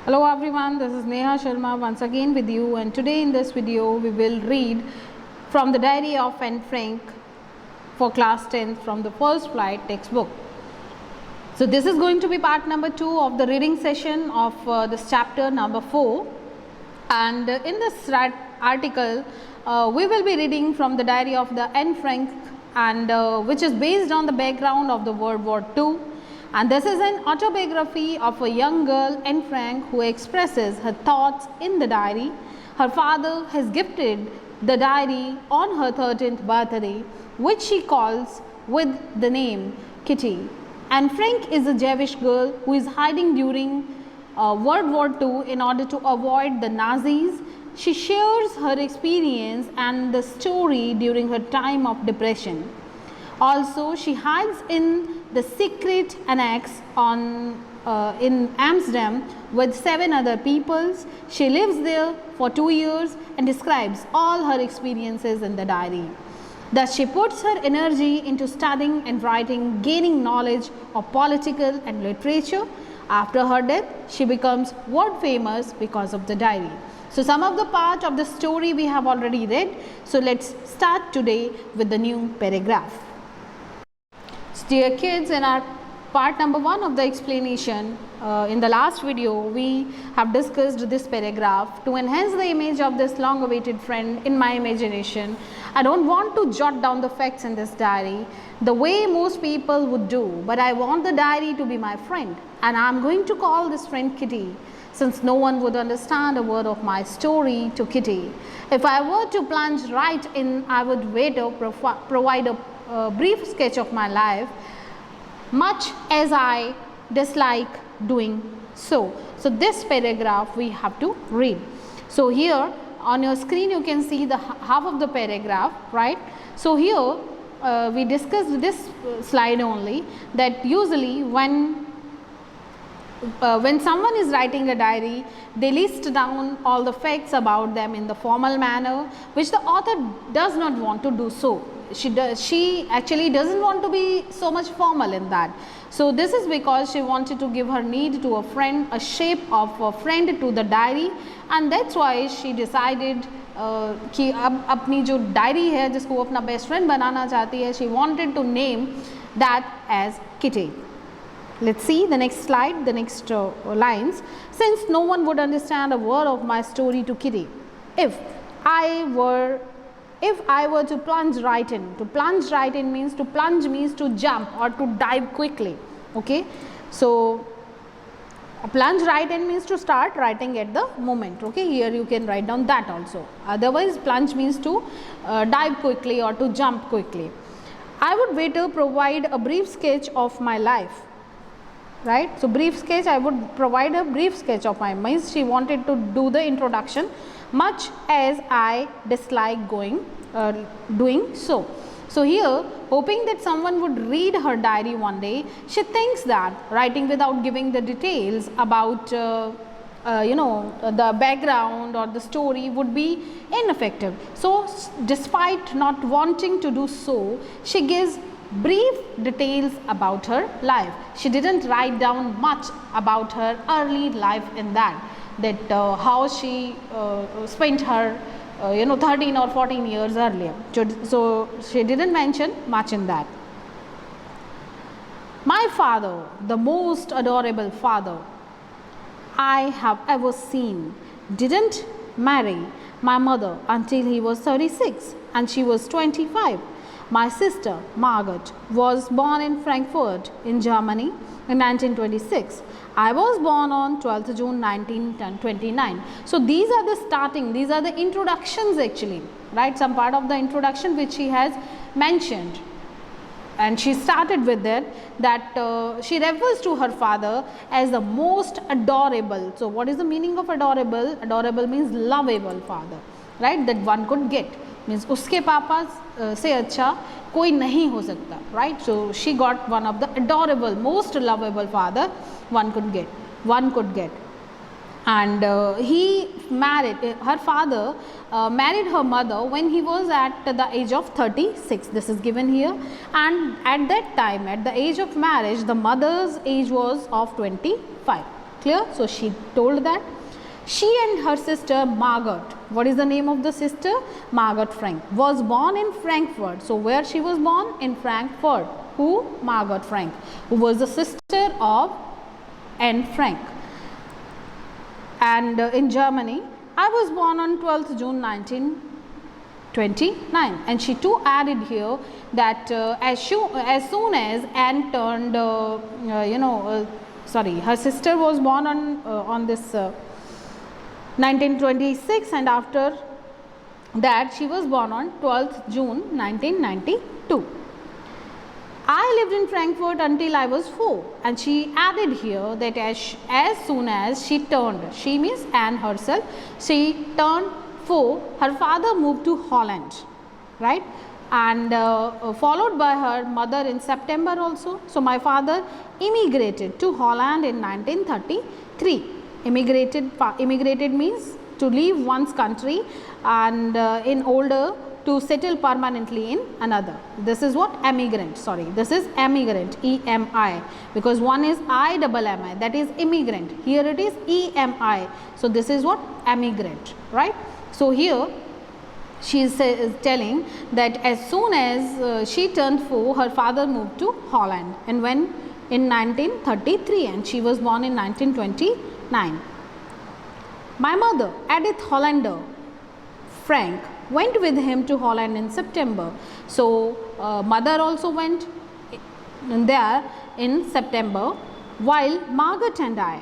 Hello everyone, this is Neha Sharma once again with you, and today in this video we will read from the diary of Anne Frank for class 10th from the first flight textbook. So this is going to be part number 2 of the reading session of this chapter number 4, and in this article we will be reading from the diary of the Anne Frank, and which is based on the background of the World War II. And this is an autobiography of a young girl, Anne Frank, who expresses her thoughts in the diary. Her father has gifted the diary on her 13th birthday, which she calls with the name Kitty. Anne Frank is a Jewish girl who is hiding during World War II in order to avoid the Nazis. She shares her experience and the story during her time of depression. Also, she hides in the secret annex in Amsterdam with 7 other peoples. She lives there for 2 years and describes all her experiences in the diary. Thus, she puts her energy into studying and writing, gaining knowledge of political and literature. After her death, she becomes world famous because of the diary. So, some of the part of the story we have already read. So, let's start today with the new paragraph. Dear kids, in our part number 1 of the explanation, in the last video we have discussed this paragraph. To enhance the image of this long awaited friend in my imagination, I don't want to jot down the facts in this diary the way most people would do, but I want the diary to be my friend, and I am going to call this friend Kitty, since no one would understand a word of my story to Kitty. If I were to plunge right in, I would later provide a brief sketch of my life, much as I dislike doing so. So, this paragraph we have to read. So, here on your screen you can see the half of the paragraph, right. So, here we discussed this slide only, that usually when someone is writing a diary, they list down all the facts about them in the formal manner, which the author does not want to do so. She actually doesn't want to be so much formal in that. So, this is because she wanted to give her need to a friend, a shape of a friend to the diary, and that's why she decided कि अब अपनी जो diary है जिसको वो अपना best friend बनाना चाहती है, she wanted to name that as Kitty. Let's see the next slide, the next lines. Since no one would understand a word of my story to Kitty, if I were to plunge right in means to jump or to dive quickly. Okay, so plunge right in means to start writing at the moment. Okay, here you can write down that also. Otherwise, plunge means to dive quickly or to jump quickly. I would later provide a brief sketch of my life. Right, so brief sketch, I would provide a brief sketch of my means she wanted to do the introduction, much as I dislike doing so. So, here hoping that someone would read her diary one day, she thinks that writing without giving the details about the background or the story would be ineffective. So, despite not wanting to do so, she gives brief details about her life. She didn't write down much about her early life in that how she spent her 13 or 14 years earlier. So, she didn't mention much in that. My father, the most adorable father I have ever seen, didn't marry my mother until he was 36 and she was 25. My sister Margot was born in Frankfurt in Germany in 1926. I was born on 12th June 1929. So, these are the introductions actually, right, some part of the introduction which she has mentioned, and she started with that she refers to her father as the most adorable. So, what is the meaning of adorable? Adorable means lovable father, right, that one could get. Means उसके पापा से अच्छा कोई नहीं हो सकता, right. So, she got one of the adorable, most lovable father one could get, and her father married her mother when he was at the age of 36. This is given here, and at that time, at the age of marriage, the mother's age was of 25. Clear? So she told that. She and her sister Margot, what is the name of the sister? Margot Frank, was born in Frankfurt. So where she was born? In Frankfurt. Who? Margot Frank, who was the sister of Anne Frank. And in Germany, I was born on 12th June 1929. And she too added here that as soon as Anne turned, her sister was born on this 1926, and after that she was born on 12th June 1992. I lived in Frankfurt until I was 4, and she added here that as soon as she turned, she means Anne herself, she turned 4, her father moved to Holland, right, and followed by her mother in September also. So my father immigrated to Holland in 1933. Immigrated means to leave one's country and in order to settle permanently in another. This is what? Emigrant. Sorry, this is emigrant, E-M-I, because one is I-double-M-I, that is immigrant. Here it is E-M-I. So this is what? Emigrant, right? So here she is telling that as soon as she turned 4, her father moved to Holland, and when? In 1933, and she was born in 1929. My mother, Edith Hollander Frank, went with him to Holland in September. So mother also went there in September, while Margot and I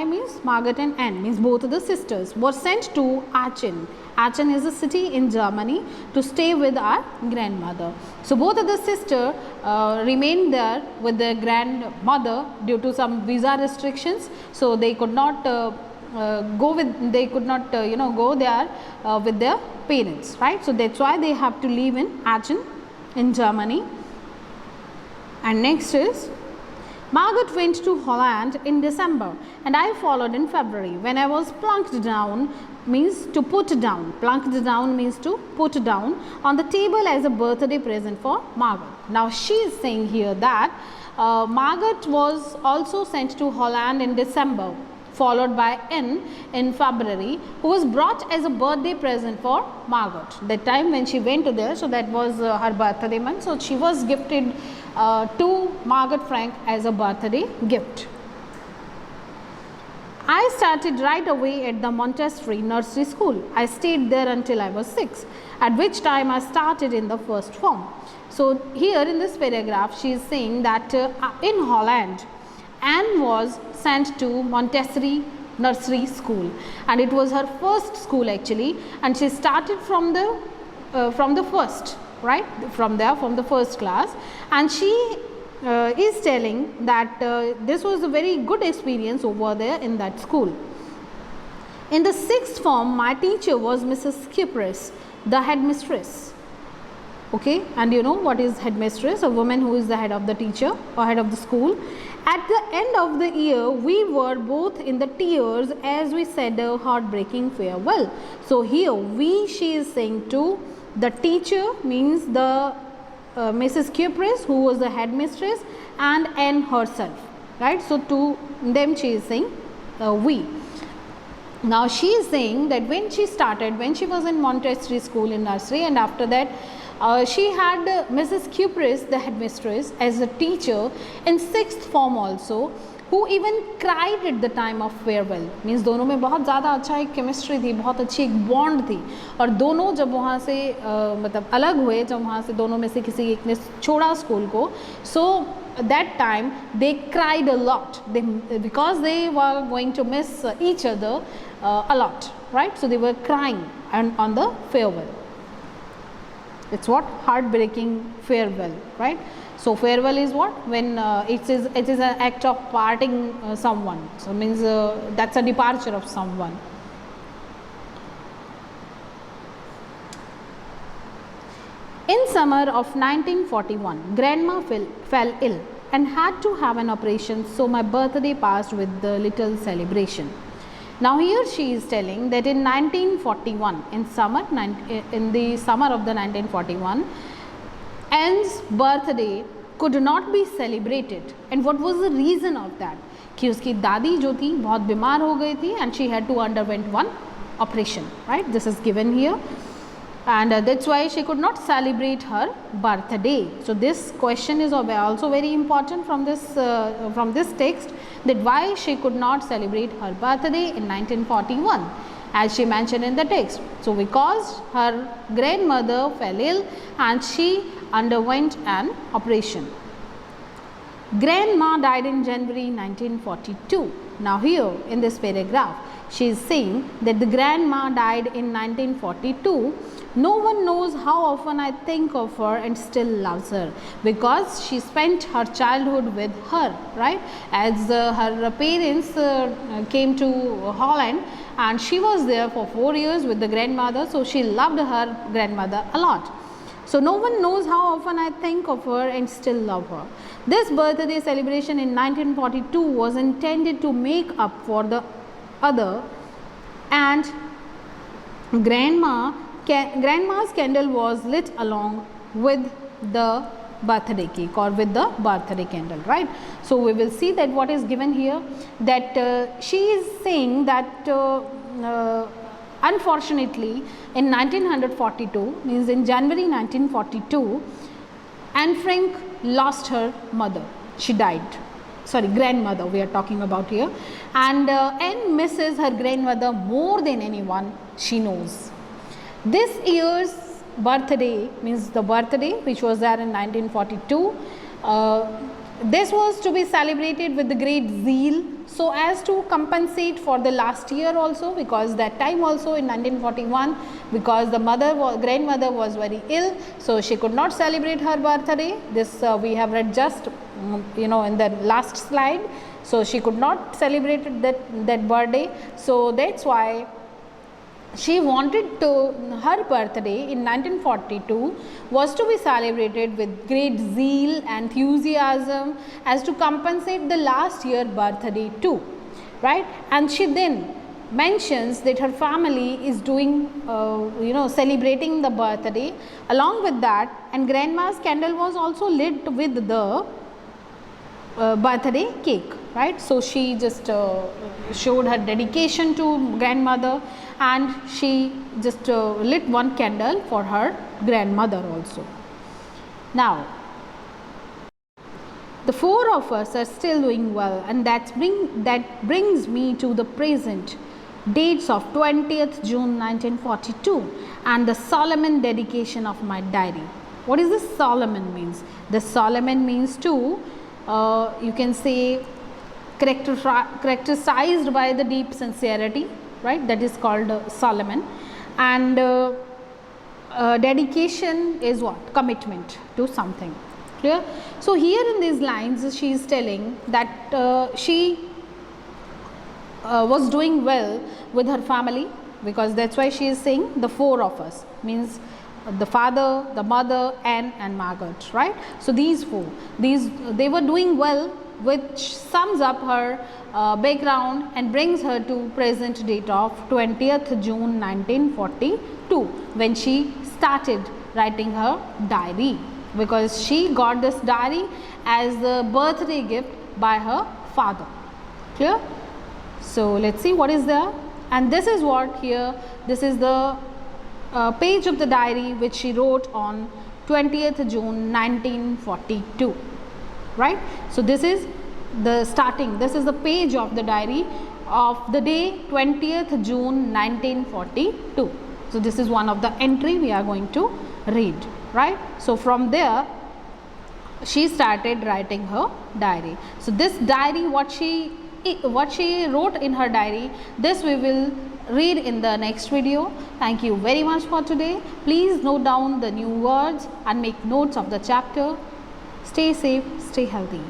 means Margot and Anne, means both of the sisters, were sent to Aachen. Aachen is a city in Germany, to stay with our grandmother. So both of the sisters remained there with their grandmother due to some visa restrictions. So they could not go there with their parents, right? So that's why they have to live in Aachen in Germany. And next is Margot went to Holland in December, and I followed in February. When I was plunked down, means to put down. Plunked down means to put down on the table as a birthday present for Margot. Now she is saying here that Margot was also sent to Holland in December, followed by Anne in February, who was brought as a birthday present for Margot. That time when she went to there, so that was her birthday month. So she was gifted to Margot Frank as a birthday gift. I started right away at the Montessori nursery school. I stayed there until I was 6, at which time I started in the first form. So here in this paragraph, she is saying that in Holland, Anne was sent to Montessori nursery school, and it was her first school actually, and she started from the first, right, from the first class, and she is telling that this was a very good experience over there in that school. In the 6th form, my teacher was Mrs. Kypris, the headmistress. Okay, and you know what is headmistress? A woman who is the head of the teacher or head of the school. At the end of the year, we were both in the tears as we said a heartbreaking farewell. So here she is saying to the teacher, means the Mrs. Kypris, who was the headmistress, and Anne herself, right? So to them she is saying we. Now she is saying that when she was in Montessori school in nursery, and after that she had Mrs. Kypris, the headmistress, as a teacher in 6th form also, who even cried at the time of farewell. Means दोनों में बहुत ज़्यादा अच्छा एक chemistry थी, बहुत अच्छी एक बॉन्ड थी, और दोनों जब वहाँ से मतलब अलग हुए, जब वहाँ से दोनों में से किसी एक ने छोड़ा स्कूल को, so that time they cried a lot, because they were going to miss each other a lot, right? So they were crying on the farewell. It's what? Heartbreaking farewell, right? So farewell is what? When it is an act of parting someone. So means that's a departure of someone. In summer of 1941, Grandma fell ill and had to have an operation. So my birthday passed with the little celebration. Now here she is telling that in 1941, in the summer of the 1941, Anne's birthday could not be celebrated. And what was the reason of that? कि उसकी दादी जो थी बहुत बीमार हो गई थी and she had to underwent one operation, right? This is given here. And that's why she could not celebrate her birthday. So this question is also very important from this text, that why she could not celebrate her birthday in 1941, as she mentioned in the text. So because her grandmother fell ill and she underwent an operation. Grandma died in January 1942. Now here in this paragraph, she is saying that the grandma died in 1942. No one knows how often I think of her and still loves her, because she spent her childhood with her, right? As her parents came to Holland and she was there for 4 years with the grandmother, so she loved her grandmother a lot. So no one knows how often I think of her and still love her. This birthday celebration in 1942 was intended to make up for the other, and grandma's candle was lit along with the birthday cake, or with the birthday candle, right? So we will see that what is given here, that she is saying that unfortunately in 1942, means in January 1942, Anne Frank lost her mother. She died. Sorry, grandmother we are talking about here. And Anne misses her grandmother more than anyone she knows. This year's birthday, means the birthday which was there in 1942, this was to be celebrated with the great zeal, so as to compensate for the last year also, because that time also in 1941, because the grandmother was very ill, so she could not celebrate her birthday. This we have read just in the last slide. So she could not celebrate that birthday. So that's why she wanted her birthday in 1942 was to be celebrated with great zeal and enthusiasm, as to compensate the last year birthday too, right? And she then mentions that her family is doing celebrating the birthday along with that, and grandma's candle was also lit with the birthday cake, right? So she just showed her dedication to grandmother, and she just lit one candle for her grandmother also. Now the 4 of us are still doing well, and that brings me to the present dates of 20th June 1942 and the solemn dedication of my diary. What is this solemn means? The solemn means to you can say characterized by the deep sincerity, right? That is called solemn. And dedication is what? Commitment to something. Clear? So here in these lines she is telling that she was doing well with her family, because that's why she is saying the 4 of us, means the father, the mother, Anne and Margot, right? So these 4, they were doing well, which sums up her background and brings her to present date of 20th June 1942, when she started writing her diary, because she got this diary as the birthday gift by her father. Clear? So let's see what is there. And this is what here, this is the page of the diary which she wrote on 20th June 1942, right? So this is the starting, this is the page of the diary of the day 20th June 1942. So this is one of the entry we are going to read, right? So from there she started writing her diary. So this diary, what she wrote in her diary, this we will read in the next video. Thank you very much for today. Please note down the new words and make notes of the chapter. Stay safe, stay healthy.